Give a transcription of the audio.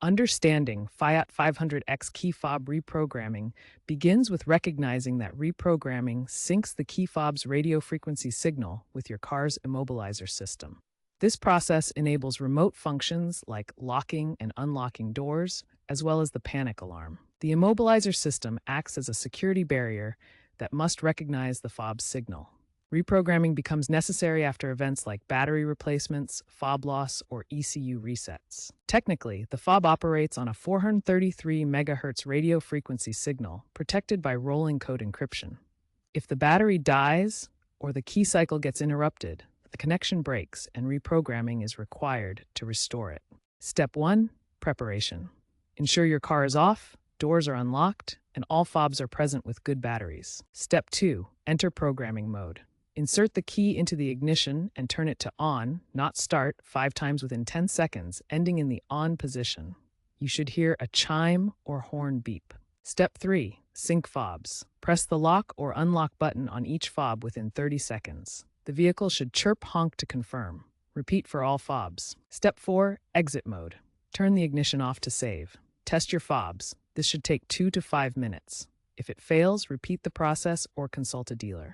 Understanding FIAT 500X key fob reprogramming begins with recognizing that reprogramming syncs the key fob's radio frequency signal with your car's immobilizer system. This process enables remote functions like locking and unlocking doors, as well as the panic alarm. The immobilizer system acts as a security barrier that must recognize the fob's signal. Reprogramming becomes necessary after events like battery replacements, fob loss, or ECU resets. Technically, the fob operates on a 433 MHz radio frequency signal protected by rolling code encryption. If the battery dies or the key cycle gets interrupted, the connection breaks and reprogramming is required to restore it. Step 1. Preparation. Ensure your car is off, doors are unlocked, and all fobs are present with good batteries. Step 2. Enter programming mode. Insert the key into the ignition and turn it to on, not start, 5 times within 10 seconds, ending in the on position. You should hear a chime or horn beep. Step 3. Sync fobs. Press the lock or unlock button on each fob within 30 seconds. The vehicle should chirp honk to confirm. Repeat for all fobs. Step 4. Exit mode. Turn the ignition off to save. Test your fobs. This should take 2 to 5 minutes. If it fails, repeat the process or consult a dealer.